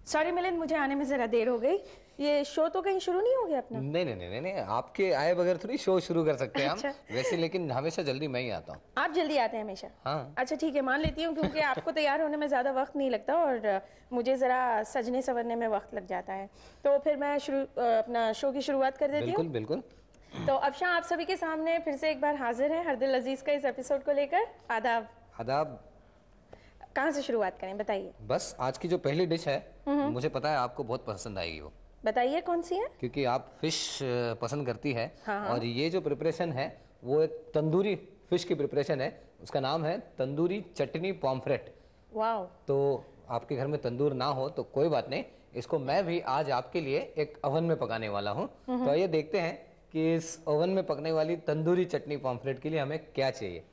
Sorry Milind, मुझे आने में जरा देर हो गई। ये शो तो कहीं शुरू नहीं हो गया अपना? नहीं नहीं नहीं नहीं, आपके आए बगैर थोड़ी शो शुरू कर सकते हैं हम। अच्छा। वैसे लेकिन हमेशा जल्दी मैं ही आता हूँ। आप जल्दी आते हैं हमेशा? हाँ। अच्छा ठीक है, मान लेती हूँ, क्योंकि आपको तैयार होने में ज़्यादा वक्त नहीं लगता और मुझे ज़रा सजने संवरने में वक्त लग जाता है। तो फिर मैं अपना शो की शुरुआत कर देती हूँ। बिल्कुल बिल्कुल। तो अफशां आप सभी के सामने फिर से एक बार हाजिर है हर दिल अजीज का इस एपिसोड को लेकर। आदाब। आदाब। कहाँ से शुरुआत करें, बताइए। बस आज की जो पहली डिश है, मुझे पता है आपको बहुत पसंद आएगी वो। बताइए कौन सी है? क्योंकि आप फिश पसंद करती है। हाँ। और ये जो प्रिपरेशन है वो एक तंदूरी फिश की प्रिपरेशन है। उसका नाम है तंदूरी चटनी पॉम्फ्रेट। वाह। तो आपके घर में तंदूर ना हो तो कोई बात नहीं, इसको मैं भी आज आपके लिए एक ओवन में पकाने वाला हूँ। तो आइए देखते हैं कि इस ओवन में पकने वाली तंदूरी चटनी पॉम्फ्रेट के लिए हमें क्या चाहिए।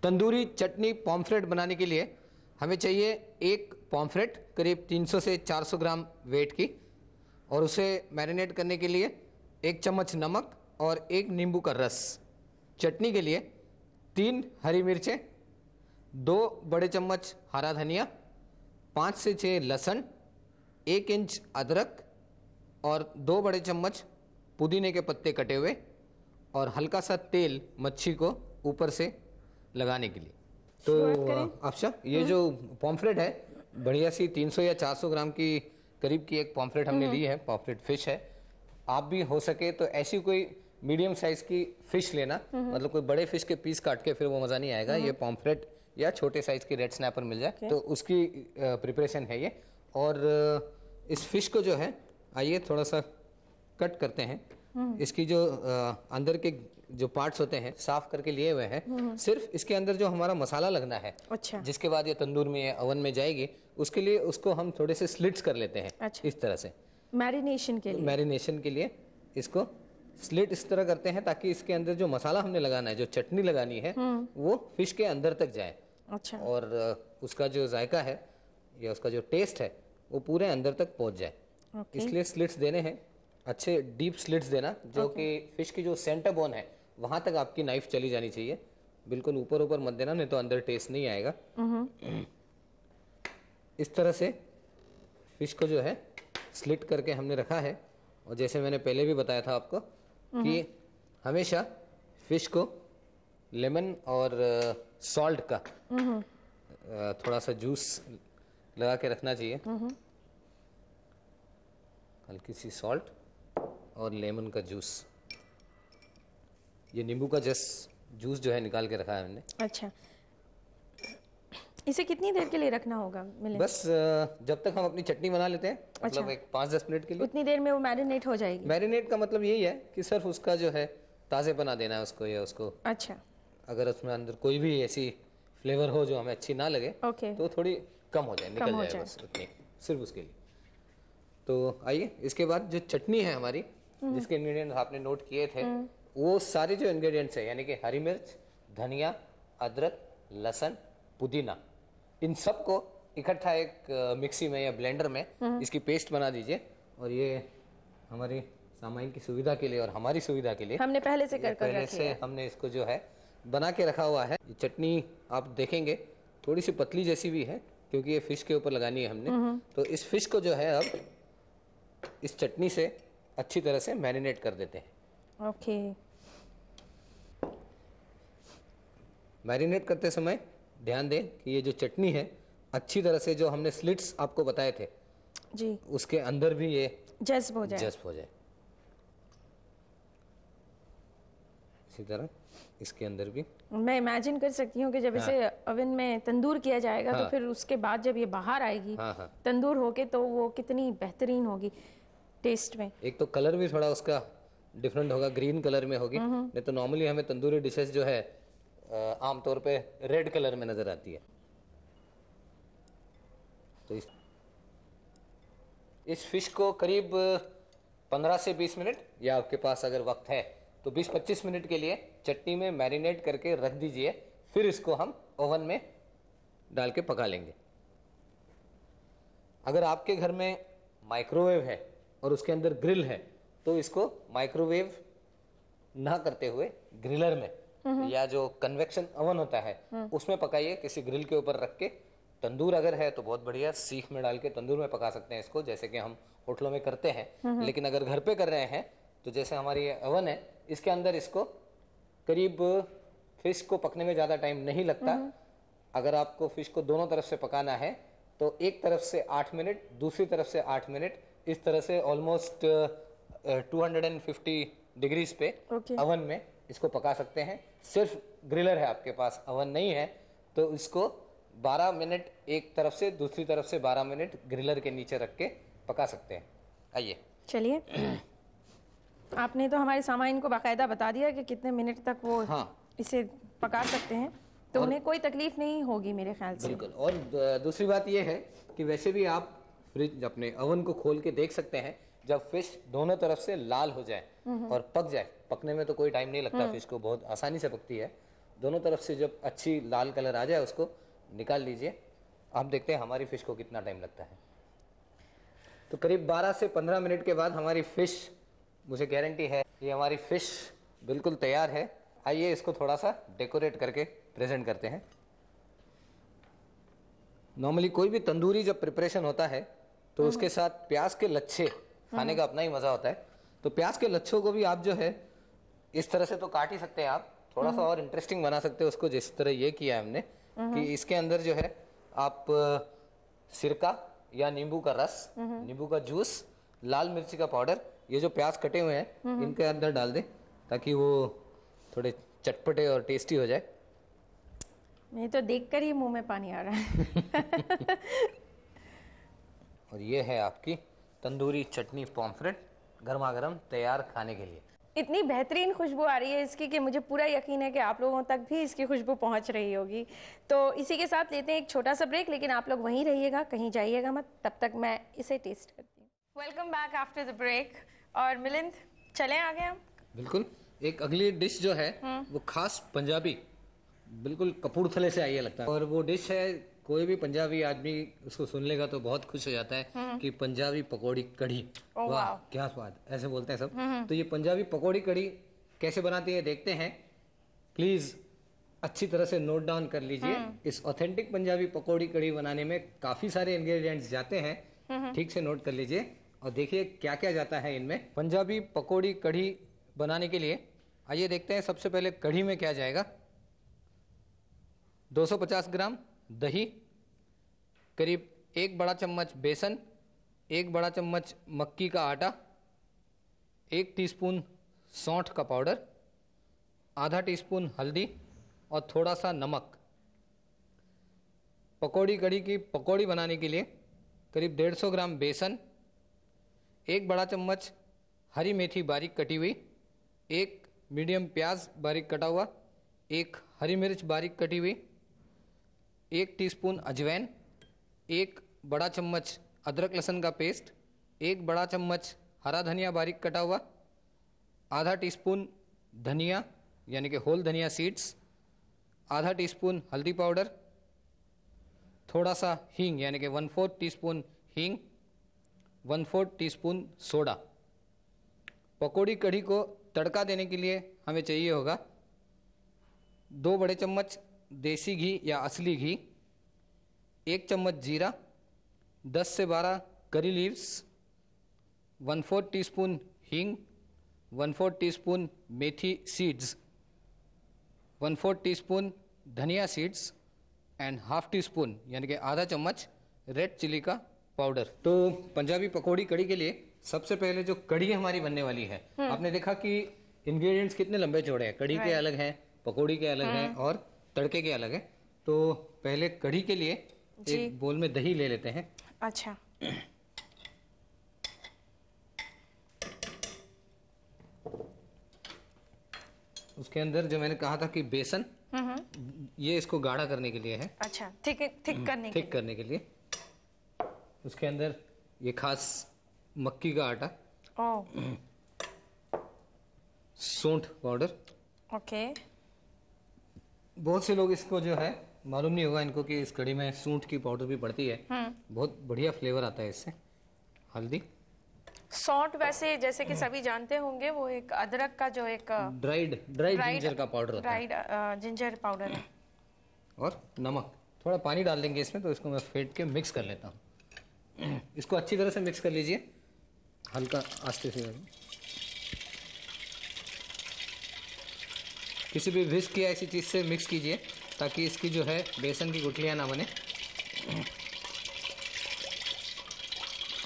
तंदूरी चटनी पॉम्फ्रेट बनाने के लिए हमें चाहिए एक पॉम्फ्रेट करीब 300 से 400 ग्राम वेट की, और उसे मैरिनेट करने के लिए 1 चम्मच नमक और 1 नींबू का रस। चटनी के लिए 3 हरी मिर्चें, 2 बड़े चम्मच हरा धनिया, 5 से 6 लहसुन, 1 इंच अदरक और 2 बड़े चम्मच पुदीने के पत्ते कटे हुए, और हल्का सा तेल मच्छी को ऊपर से लगाने के लिए। तो अफशा, ये जो पॉम्फ्रेट है बढ़िया सी 300 या 400 ग्राम की करीब की एक पॉम्फ्रेट हमने ली है। पॉम्फ्रेट फिश है। आप भी हो सके तो ऐसी कोई मीडियम साइज की फिश लेना, मतलब कोई बड़े फिश के पीस काट के फिर वो मजा नहीं आएगा। ये पॉम्फ्रेट या छोटे साइज की रेड स्नैपर मिल जाए तो उसकी प्रिपरेशन है ये। और इस फिश को जो है, आइए थोड़ा सा कट करते हैं। इसकी जो अंदर के जो पार्ट्स होते हैं साफ करके लिए हुए हैं। सिर्फ इसके अंदर जो हमारा मसाला लगना है, अच्छा, जिसके बाद ये तंदूर में या ओवन में जाएगी, उसके लिए उसको हम थोड़े से स्लिट्स कर लेते हैं। अच्छा। इस तरह से मैरिनेशन के लिए। मैरिनेशन के लिए इसको स्लिट इस तरह करते हैं ताकि इसके अंदर जो मसाला हमने लगाना है, जो चटनी लगानी है, वो फिश के अंदर तक जाए। अच्छा। और उसका जो जायका है या उसका जो टेस्ट है वो पूरे अंदर तक पहुंच जाए। इसलिए स्लिट्स देने हैं, अच्छे डीप स्लिट्स देना, जो कि फिश की जो सेंटर बोन है वहां तक आपकी नाइफ चली जानी चाहिए। बिल्कुल ऊपर ऊपर मत देना, नहीं तो अंदर टेस्ट नहीं आएगा। इस तरह से फिश को जो है स्लिट करके हमने रखा है। और जैसे मैंने पहले भी बताया था आपको कि हमेशा फिश को लेमन और सॉल्ट का थोड़ा सा जूस लगा के रखना चाहिए। हल्की सी सॉल्ट और लेमन का जूस, ये नींबू का जूस जो है निकाल के रखा है हमने। अच्छा, इसे कितनी देर के लिए रखना होगा मिलिंद? बस जब तक हम अपनी चटनी बना लेते हैं, मतलब अच्छा। एक 5-10 मिनट के लिए। उतनी देर में वो मैरिनेट हो जाएगी? मैरिनेट का मतलब यही है कि सिर्फ उसका जो है ताज़े बना देना है उसको, या उसको अच्छा, अगर उसमें अंदर कोई भी ऐसी फ्लेवर हो जो हमें अच्छी ना लगे तो थोड़ी कम हो जाए, निकल जाए बस उतनी, सिर्फ उसके लिए। तो आइए, इसके बाद जो चटनी है हमारी, जिसके इंग्रेडिएंट्स आपने नोट किए थे, वो सारे जो इंग्रेडिएंट्स है, यानी कि हरी मिर्च, धनिया, अदरक, लहसुन, पुदीना, इन सब को इकट्ठा एक मिक्सी में या ब्लेंडर में इसकी पेस्ट बना दीजिए। और ये हमारी सामाइन की सुविधा के लिए और हमारी सुविधा के लिए हमने पहले से हमने इसको जो है बना के रखा हुआ है। ये चटनी आप देखेंगे थोड़ी सी पतली जैसी भी है, क्योंकि ये फिश के ऊपर लगानी है हमने। तो इस फिश को जो है अब इस चटनी से अच्छी तरह से मैरिनेट कर देते हैं। ओके। मैरिनेट करते समय ध्यान दें कि ये जो चटनी है अच्छी तरह से, जो हमने स्लिट्स आपको बताए थे जी, उसके अंदर भी ये जज्ब हो जाए। इसी तरह इसके अंदर भी मैं इमेजिन कर सकती हूँ कि जब इसे ओवन में तंदूर किया जाएगा तो फिर उसके बाद जब ये बाहर आएगी तंदूर होके, तो वो कितनी बेहतरीन होगी टेस्ट में। एक तो कलर भी थोड़ा उसका डिफरेंट होगा, ग्रीन कलर में होगी। नहीं तो नॉर्मली हमें तंदूरी डिशेस जो है आमतौर पे रेड कलर में नजर आती है। तो इस फिश को करीब 15 से 20 मिनट, या आपके पास अगर वक्त है तो 20-25 मिनट के लिए चटनी में मैरिनेट करके रख दीजिए। फिर इसको हम ओवन में डाल के पका लेंगे। अगर आपके घर में माइक्रोवेव है और उसके अंदर ग्रिल है तो इसको माइक्रोवेव ना करते हुए ग्रिलर में, या जो कन्वेक्शन ओवन होता है उसमें पकाइए, किसी ग्रिल के ऊपर रख के तंदूर अगर है तो बहुत बढ़िया, सीख में डाल के तंदूर में पका सकते हैं इसको, जैसे कि हम होटलों में करते हैं। लेकिन अगर घर पे कर रहे हैं तो जैसे हमारी ये ओवन है, इसके अंदर इसको करीब फिश को पकने में ज़्यादा टाइम नहीं लगता। अगर आपको फिश को दोनों तरफ से पकाना है तो एक तरफ से 8 मिनट, दूसरी तरफ से 8 मिनट, इस तरह से ऑलमोस्ट 250 डिग्रीज पे ओवन में इसको पका सकते हैं। सिर्फ ग्रिलर है आपके पास, ओवन नहीं है, तो इसको 12 मिनट एक तरफ से, दूसरी तरफ से 12 मिनट ग्रिलर के नीचे रख के पका सकते हैं। आइए चलिए। आपने तो हमारे सामाइन को बाकायदा बता दिया कि कितने मिनट तक वो इसे पका सकते हैं, तो उन्हें कोई तकलीफ नहीं होगी मेरे ख्याल से। बिल्कुल। और दूसरी बात यह है कि वैसे भी आप फ्रिज अपने ओवन को खोल के देख सकते हैं, जब फिश दोनों तरफ से लाल हो जाए और पक जाए, पकने में तो कोई टाइम नहीं लगता, फिश को बहुत आसानी से पकती है। दोनों तरफ से जब अच्छी लाल कलर आ जाए उसको निकाल लीजिए। आप देखते हैं हमारी फिश को कितना टाइम लगता है। तो करीब 12 से 15 मिनट के बाद हमारी फिश, मुझे गारंटी है ये हमारी फिश बिल्कुल तैयार है। आइए इसको थोड़ा सा डेकोरेट करके प्रेजेंट करते हैं। नॉर्मली कोई भी तंदूरी जब प्रिपरेशन होता है तो उसके साथ प्याज के लच्छे खाने का अपना ही मजा होता है। तो प्याज के लच्छों को भी आप जो है इस तरह से तो काट ही सकते हैं, आप थोड़ा सा और इंटरेस्टिंग बना सकते हैं उसको, जिस तरह ये किया है हमने कि इसके अंदर जो है आप सिरका या नींबू का रस, नींबू का जूस, लाल मिर्ची का पाउडर, ये जो प्याज कटे हुए हैं इनके अंदर डाल दें ताकि वो थोड़े चटपटे और टेस्टी हो जाए। ये तो देखकर ही मुंह में पानी आ रहा है। और ये है आपकी तंदूरी चटनी पॉम्फ्रेट, गर्मा गर्म तैयार खाने के लिए। इतनी बेहतरीन खुशबू आ रही है इसकी कि मुझे पूरा यकीन है कि आप लोगों तक भी इसकी खुशबू पहुंच रही होगी। तो इसी के साथ लेते हैं एक छोटा सा ब्रेक, लेकिन आप लोग वहीं रहिएगा, कहीं जाइएगा मत, तब तक मैं इसे टेस्ट करती हूँ। Welcome back after the break. और मिलिंद, चले आगे हम? बिल्कुल। एक अगली डिश जो है वो खास पंजाबी, बिल्कुल कपूरथले से आई है लगता है, और वो डिश है, कोई भी पंजाबी आदमी उसको सुन लेगा तो बहुत खुश हो जाता है कि पंजाबी पकौड़ी कढ़ी। वाह क्या स्वाद, ऐसे बोलते हैं सब। तो ये पंजाबी पकौड़ी कढ़ी कैसे बनाती है देखते हैं। प्लीज अच्छी तरह से नोट डाउन कर लीजिए। इस ऑथेंटिक पंजाबी पकौड़ी कढ़ी बनाने में काफी सारे इंग्रेडिएंट्स जाते हैं, ठीक से नोट कर लीजिए और देखिए क्या क्या जाता है इनमें। पंजाबी पकौड़ी कढ़ी बनाने के लिए आइए देखते हैं। सबसे पहले कढ़ी में क्या जाएगा। 250 ग्राम दही, करीब 1 बड़ा चम्मच बेसन, 1 बड़ा चम्मच मक्की का आटा, 1 टीस्पून सौंठ का पाउडर, आधा टीस्पून हल्दी और थोड़ा सा नमक। पकौड़ी कढ़ी की पकौड़ी बनाने के लिए करीब 150 ग्राम बेसन, 1 बड़ा चम्मच हरी मेथी बारीक कटी हुई, 1 मीडियम प्याज बारीक कटा हुआ, 1 हरी मिर्च बारीक कटी हुई, 1 टीस्पून अजवाइन, 1 बड़ा चम्मच अदरक लहसुन का पेस्ट, 1 बड़ा चम्मच हरा धनिया बारीक कटा हुआ, आधा टीस्पून धनिया यानी कि होल धनिया सीड्स, आधा टीस्पून हल्दी पाउडर, थोड़ा सा हींग यानी कि 1/4 टीस्पून हींग, 1/4 टीस्पून सोडा। पकौड़ी कढ़ी को तड़का देने के लिए हमें चाहिए होगा 2 बड़े चम्मच देसी घी या असली घी, 1 चम्मच जीरा, 10 से 12 करी लीव्स, 1/4 टीस्पून हींग, 1/4 टीस्पून मेथी सीड्स, 1/4 टीस्पून धनिया seeds and half tea spoon यानी कि आधा चम्मच रेड चिली का पाउडर। तो पंजाबी पकौड़ी कढ़ी के लिए सबसे पहले जो कढ़ी हमारी बनने वाली है, आपने देखा कि इंग्रेडिएंट्स कितने लंबे चौड़े हैं, कढ़ी के अलग हैं, पकौड़ी के अलग हैं और तड़के के अलग हैं। तो पहले कढ़ी के लिए एक बोल में दही ले लेते हैं। अच्छा। उसके अंदर जो मैंने कहा था कि बेसन, ये इसको गाढ़ा करने के लिए है। अच्छा, थिक करने के लिए। उसके अंदर ये खास मक्की का आटा, सूंठ पाउडर। ओके। बहुत से लोग इसको जो है मालूम नहीं होगा इनको कि इस कढ़ी में सूंठ की पाउडर भी पड़ती है, बहुत बढ़िया फ्लेवर आता है इससे। हल्दी, सौंठ वैसे जैसे कि सभी जानते होंगे वो एक अदरक का जो एक ड्राइड जिंजर का पाउडर होता है, ड्राइड जिंजर पाउडर है। और नमक, थोड़ा पानी डाल देंगे इसमें, तो इसको मैं फेंट के मिक्स कर लेता हूँ। इसको अच्छी तरह से मिक्स कर लीजिए, हल्का आस्ते से। किसी भी विस्क या ऐसी चीज़ से मिक्स कीजिए ताकि इसकी जो है बेसन की गुठलियाँ ना बने।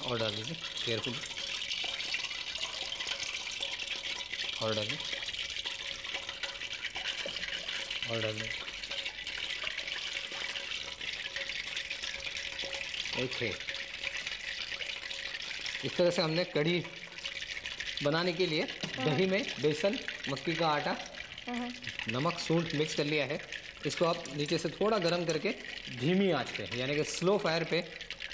और डाल दीजिए केयरफुली, और डालिए, और डालिए। ओके, इस तरह से हमने कढ़ी बनाने के लिए दही में बेसन, मक्की का आटा, नमक, सूंठ मिक्स कर लिया है। इसको आप नीचे से थोड़ा गर्म करके धीमी आंच पे, यानी कि स्लो फायर पे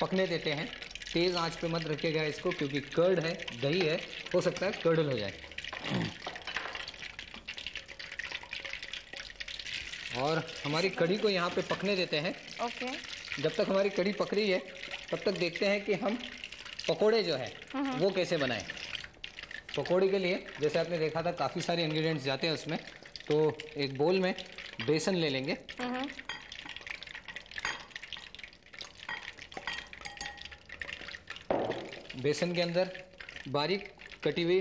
पकने देते हैं। तेज़ आंच पे मत रखिएगा इसको, क्योंकि कर्ड है, दही है, हो सकता है कर्डल हो जाए। और हमारी कढ़ी को यहाँ पे पकने देते हैं। ओके। जब तक हमारी कढ़ी पक रही है तब तक देखते हैं कि हम पकोड़े जो है वो कैसे बनाएं। पकोड़े के लिए जैसे आपने देखा था काफ़ी सारे इंग्रेडिएंट्स जाते हैं उसमें, तो एक बोल में बेसन ले लेंगे। बेसन के अंदर बारीक कटी हुई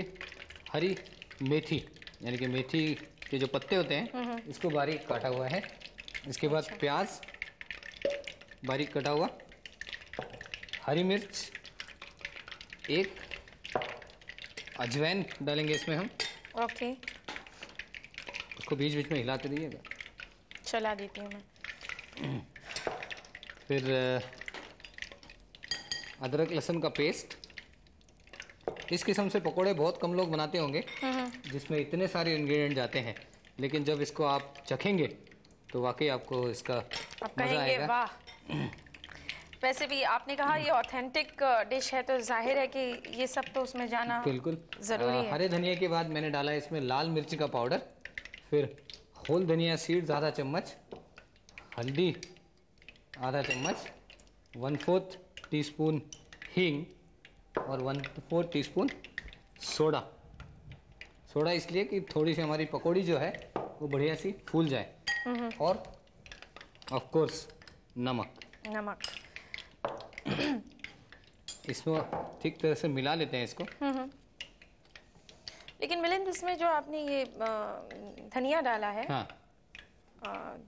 हरी मेथी, यानी कि मेथी के जो पत्ते होते हैं इसको बारीक काटा हुआ है। इसके बाद प्याज बारीक कटा हुआ, हरी मिर्च, एक अजवाइन डालेंगे इसमें हम। ओके। उसको बीच बीच में हिलाते रहिएगा। चला देती हूँ मैं। फिर अदरक लहसुन का पेस्ट। इस किस्म से पकोड़े बहुत कम लोग बनाते होंगे जिसमें इतने सारे इंग्रेडिएंट जाते हैं, लेकिन जब इसको आप चखेंगे तो वाकई आपको इसका मजा आएगा। वाह। वैसे भी आपने कहा ये ऑथेंटिक डिश है, तो जाहिर है कि ये सब तो उसमें जाना बिल्कुल जरूरी है। हरे धनिया के बाद मैंने डाला इसमें लाल मिर्च का पाउडर, फिर होल धनिया सीड्स आधा चम्मच, हल्दी आधा चम्मच, 1/4 टीस्पून हींग और 1/4 टीस्पून सोडा। सोडा इसलिए कि थोड़ी सी हमारी पकौड़ी जो है वो बढ़िया सी फूल जाए। और ऑफ कोर्स नमक। इसको ठीक तरह से मिला लेते हैं इसको। लेकिन मिलिंद, इसमें जो आपने ये धनिया डाला है, हाँ,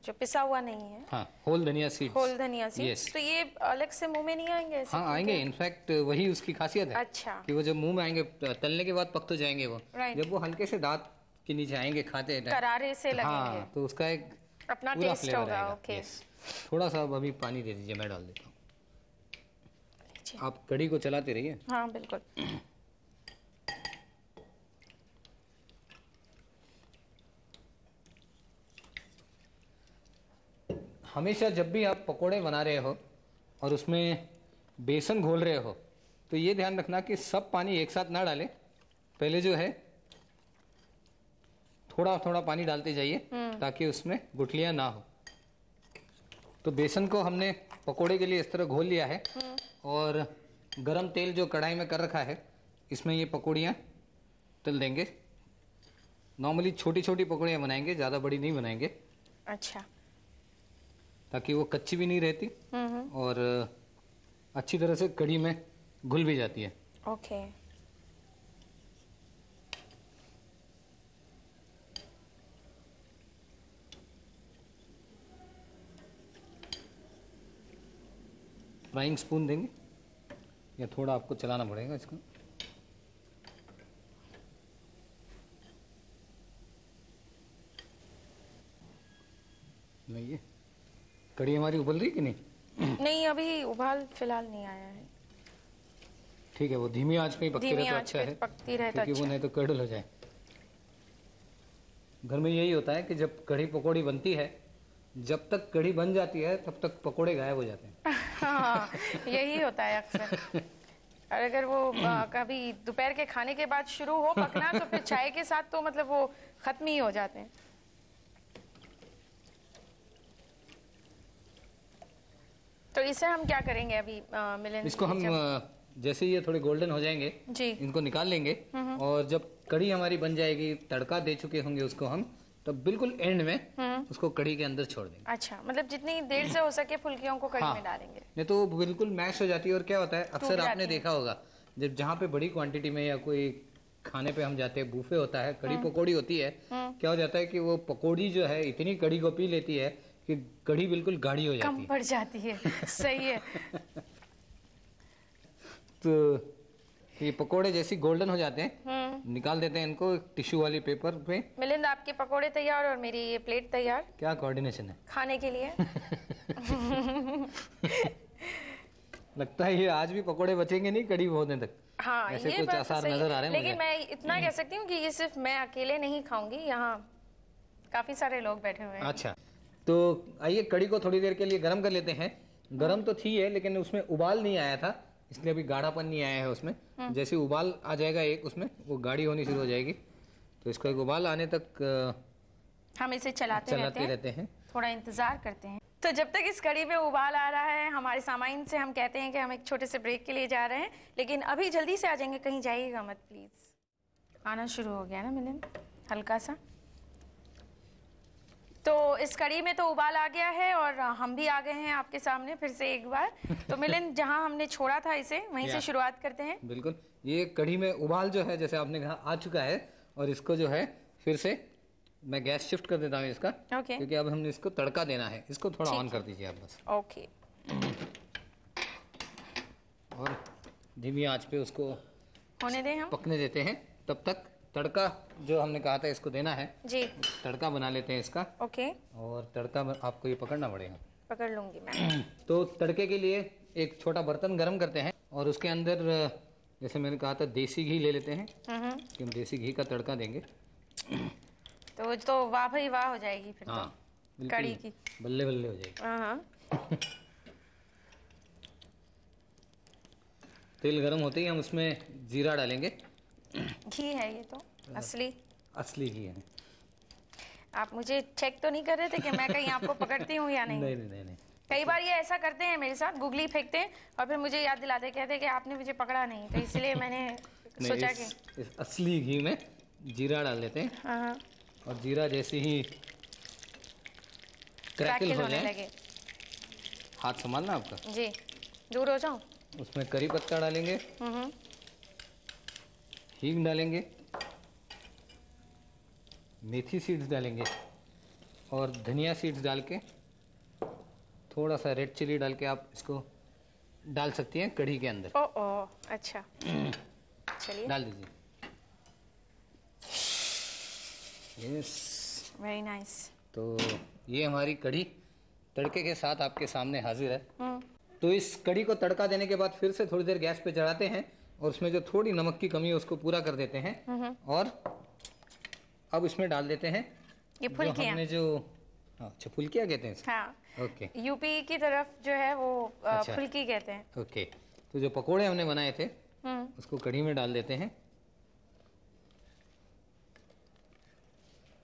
जो पिसा हुआ नहीं है, हाँ, होल धनिया सीड्स, होल धनिया सीड्स, तो ये अलग से मुंह में नहीं आएंगे ऐसे? हाँ आएंगे, इनफैक्ट वही उसकी खासियत है। अच्छा। कि वो जब मुंह में आएंगे तलने के बाद पक तो जाएंगे वो, जब वो हल्के से दांत के नीचे आएंगे खाते हैं करारे से लगेंगे। हाँ, तो उसका एक अपना टेस्ट होगा। ओके। थोड़ा सा अब अभी पानी दे दीजिए, मैं डाल देता हूँ। आप कढ़ी को चलाते रहिए। हाँ बिल्कुल। हमेशा जब भी आप पकोड़े बना रहे हो और उसमें बेसन घोल रहे हो तो ये ध्यान रखना कि सब पानी एक साथ ना डालें। पहले जो है थोड़ा थोड़ा पानी डालते जाइए ताकि उसमें गुठलियां ना हो। तो बेसन को हमने पकोड़े के लिए इस तरह घोल लिया है और गरम तेल जो कढ़ाई में कर रखा है इसमें ये पकौड़ियाँ तल देंगे। नॉर्मली छोटी छोटी पकौड़ियाँ बनाएंगे, ज़्यादा बड़ी नहीं बनाएंगे। अच्छा। ताकि वो कच्ची भी नहीं रहती और अच्छी तरह से कढ़ी में घुल भी जाती है। ओके। फ्राइंग स्पून देंगे या थोड़ा आपको चलाना पड़ेगा इसको। नहीं, ये कढ़ी हमारी उबल रही कि नहीं? नहीं, अभी उबाल फिलहाल नहीं आया है। ठीक है, वो धीमी आंच पे ही पकती रहे तो अच्छा है, पकती रहे तो क्योंकि वो नहीं तो कर्डल हो जाए। घर में यही होता है कि जब कढ़ी पकौड़ी बनती है, जब तक कढ़ी बन जाती है तब तक पकोड़े गायब हो जाते हैं। हाँ, यही होता है अक्सर। और अगर वो कभी दोपहर के खाने के बाद शुरू हो पकना तो फिर चाय के साथ तो मतलब वो खत्म ही हो जाते हैं। तो इसे हम क्या करेंगे अभी मिलन? इसको हम जैसे ये थोड़े गोल्डन हो जाएंगे जी, इनको निकाल लेंगे और जब कढ़ी हमारी बन जाएगी, तड़का दे चुके होंगे उसको हम, तो बिल्कुल एंड में उसको कढ़ी के अंदर छोड़ देंगे। अच्छा, मतलब जितनी देर से हो सके फुल्कियों को कढ़ी में डालेंगे, नहीं तो बिल्कुल मैश हो जाती है। और क्या होता है, अक्सर आपने देखा होगा जब जहाँ पे बड़ी क्वांटिटी में या कोई खाने पे हम जाते हैं, बूफे होता है, कढ़ी पकौड़ी होती है, क्या हो जाता है कि वो पकौड़ी जो है इतनी कढ़ी को पी लेती है कि कढ़ी बिल्कुल गाढ़ी हो जाती है, कम पड़ जाती है। सही है। तो ये पकोड़े जैसी गोल्डन हो जाते हैं, निकाल देते हैं इनको टिश्यू वाली पेपर पे। मिलिंद, आपके पकोड़े तैयार और मेरी ये प्लेट तैयार। क्या कोऑर्डिनेशन है खाने के लिए। लगता है ये आज भी पकोड़े बचेंगे नहीं कढ़ी होने तक। हाँ, ऐसे ये कुछ बात आसार सही नजर आ रहे हैं लेकिन मैं इतना कह सकती हूँ कि ये सिर्फ मैं अकेले नहीं खाऊंगी, यहाँ काफी सारे लोग बैठे हुए हैं। अच्छा, तो आइए कढ़ी को थोड़ी देर के लिए गर्म कर लेते हैं। गर्म तो थी है लेकिन उसमें उबाल नहीं आया था, इसलिए अभी गाढ़ापन नहीं आया है उसमें। जैसे उबाल आ जाएगा एक, उसमें वो गाढ़ी होनी शुरू हो जाएगी। तो इसको एक उबाल आने तक हम इसे चलाते रहते हैं, थोड़ा इंतजार करते हैं। तो जब तक इस कढ़ी में उबाल आ रहा है, हमारे सामाइन से हम कहते हैं कि हम एक छोटे से ब्रेक के लिए जा रहे हैं, लेकिन अभी जल्दी से आ जाएंगे, कहीं जाइएगा मत प्लीज। आना शुरू हो गया ना मिलिंद, हल्का सा। तो इस कढ़ी में तो उबाल आ गया है और हम भी आ गए हैं आपके सामने फिर से एक बार। तो मिलिंद, जहां हमने छोड़ा था इसे वहीं से शुरुआत करते हैं। बिल्कुल, ये कढ़ी में उबाल जो है जैसे आपने कहा आ चुका है, और इसको जो है फिर से मैं गैस शिफ्ट कर देता हूँ इसका, क्योंकि अब हमने इसको तड़का देना है। इसको थोड़ा ऑन कर दीजिए आप बस। ओके। और धीमी आंच पे उसको होने दें, हम पकने देते हैं। तब तक तड़का जो हमने कहा था इसको देना है जी, तड़का बना लेते हैं इसका। ओके। और तड़का आपको ये पकड़ना पड़ेगा। पकड़ लूंगी मैं। तो तड़के के लिए एक छोटा बर्तन गरम करते हैं और उसके अंदर जैसे मैंने कहा था देसी घी ले लेते हैं कि हम देसी घी का तड़का देंगे। तो वाह भाई वाह हो जाएगी फिर। हाँ, तो कढ़ी की बल्ले बल्ले हो जाएगी। हाँ। तेल गरम होते ही हम उसमें जीरा डालेंगे। घी है ये तो असली घी है। आप मुझे चेक तो नहीं कर रहे थे कि मैं कहीं आपको पकड़ती हूँ या नहीं? नहीं। कई बार ये ऐसा करते हैं मेरे साथ, गुगली फेंकते हैं और फिर मुझे याद दिलाते कहते हैं कि आपने मुझे पकड़ा नहीं, तो इसलिए मैंने सोचा कि इस असली घी में जीरा डाल देते हैं। हाँ। और जीरा जैसे ही क्रैकल हो जाए लगे, हाथ संभालना आपका जी, दूर हो जाऊं। उसमें करी पत्ता डालेंगे, हींग डालेंगे, मेथी सीड्स डालेंगे और धनिया सीड्स डाल के थोड़ा सा रेड चिली डाल के आप इसको डाल सकती हैं कढ़ी के अंदर। ओ अच्छा, चलिए डाल दीजिए। Yes, very nice. तो ये हमारी कढ़ी तड़के के साथ आपके सामने हाजिर है। तो इस कढ़ी को तड़का देने के बाद फिर से थोड़ी देर गैस पे चढ़ाते हैं और उसमें जो थोड़ी नमक की कमी है उसको पूरा कर देते हैं। और अब इसमें डाल देते हैं ये फुल्कियाँ, हमने जो अच्छा फुल्कियाँ कहते हैं। हाँ, ओके। यूपी की तरफ जो है वो फुल्की कहते हैं। ओके, तो जो पकोड़े हमने बनाए थे उसको कढ़ी में डाल देते हैं।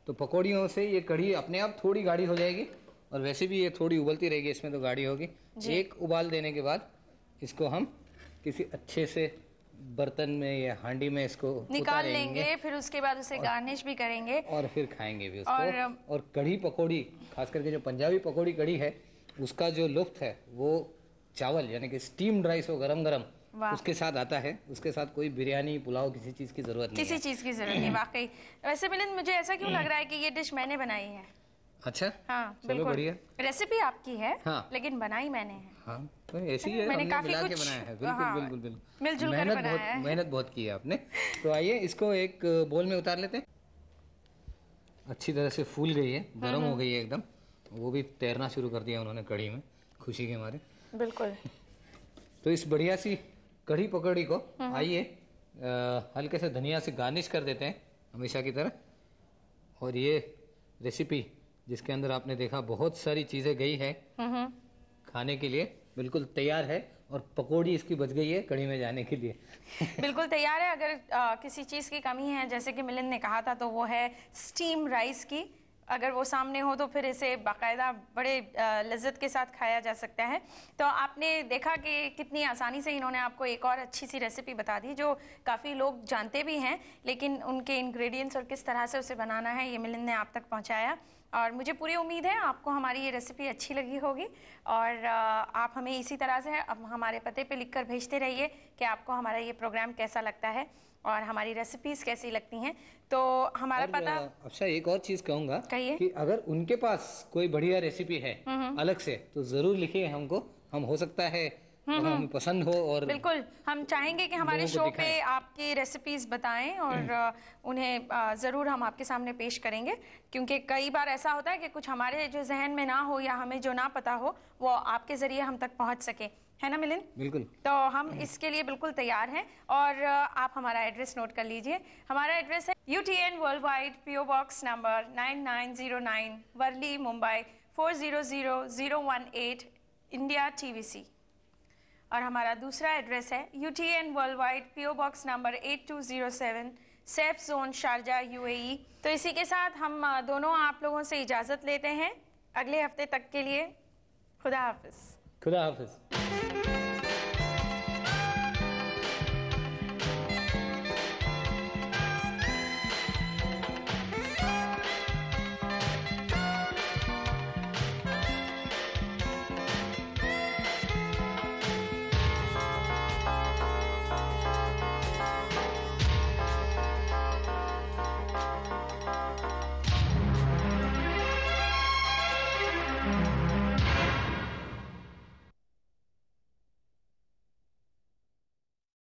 तो पकौड़ियों से ये कढ़ी अपने आप थोड़ी गाढ़ी हो जाएगी और वैसे भी ये थोड़ी उबलती रहेगी, इसमें तो गाढ़ी होगी। एक उबाल देने के बाद इसको हम किसी अच्छे से बर्तन में या हांडी में इसको निकाल लेंगे, फिर उसके बाद उसे गार्निश भी करेंगे और फिर खाएंगे भी उसको। और कढ़ी पकौड़ी, खास करके जो पंजाबी पकौड़ी कढ़ी है, उसका जो लुत्फ है वो चावल यानी कि स्टीम्ड राइस हो गरम गरम उसके साथ आता है। उसके साथ कोई बिरयानी पुलाव किसी चीज की जरूरत नहीं, किसी चीज की जरूरत नहीं। वाकई वैसे मिलिंद, मुझे ऐसा क्यों लग रहा है कि ये डिश मैंने बनाई है? अच्छा, हाँ, चलो बढ़िया। रेसिपी आपकी है, हाँ, लेकिन बनाई मैंने है। हाँ, तो ऐसी है, मैंने काफी मिला कुछ के बनाया है। बिल्कुल मिलजुल कर बनाया है। मेहनत बहुत की है आपने। तो आइए इसको एक बोल में उतार लेते हैं। अच्छी तरह से फूल गई है, गर्म हो गई है एकदम। वो भी तैरना शुरू कर दिया उन्होंने कढ़ी में, खुशी के मारे। बिल्कुल। तो इस बढ़िया सी कढ़ी पकौड़ी को आइए हल्के से धनिया से गार्निश कर देते हैं हमेशा की तरह। और ये रेसिपी जिसके अंदर आपने देखा बहुत सारी चीजें गई है खाने के लिए, बिल्कुल तैयार है। और पकौड़ी इसकी बच गई है कढ़ी में जाने के लिए। बिल्कुल तैयार है। अगर किसी चीज की कमी है, जैसे कि मिलिंद ने कहा था, तो वो है स्टीम राइस की। अगर वो सामने हो तो फिर इसे बाकायदा बड़े लज्जत के साथ खाया जा सकता है। तो आपने देखा कि कितनी आसानी से इन्होंने आपको एक और अच्छी सी रेसिपी बता दी जो काफ़ी लोग जानते भी हैं, लेकिन उनके इंग्रेडिएंट्स और किस तरह से उसे बनाना है ये मिलिंद ने आप तक पहुंचाया। और मुझे पूरी उम्मीद है आपको हमारी ये रेसिपी अच्छी लगी होगी और आप हमें इसी तरह से अब हमारे पते पे लिखकर भेजते रहिए कि आपको हमारा ये प्रोग्राम कैसा लगता है और हमारी रेसिपीज कैसी लगती हैं। तो हमारा पता अच्छा एक और चीज कहूंगा कि अगर उनके पास कोई बढ़िया रेसिपी है अलग से तो जरूर लिखिए हमको, हम हो सकता है हमें पसंद हो। और बिल्कुल हम चाहेंगे कि हमारे शो पे आपकी रेसिपीज बताएं और उन्हें ज़रूर हम आपके सामने पेश करेंगे, क्योंकि कई बार ऐसा होता है कि कुछ हमारे जो जहन में ना हो या हमें जो ना पता हो वो आपके ज़रिए हम तक पहुंच सके, है ना मिलिंद? बिल्कुल। तो हम इसके लिए बिल्कुल तैयार हैं और आप हमारा एड्रेस नोट कर लीजिए। हमारा एड्रेस है UTN worldwide PO box number 9909 Worli Mumbai 400018 India TVC। और हमारा दूसरा एड्रेस है UTN worldwide PO box number 8207 safe zone Sharjah UAE। तो इसी के साथ हम दोनों आप लोगों से इजाज़त लेते हैं अगले हफ्ते तक के लिए। खुदा हाफिज। खुदा हाफिज।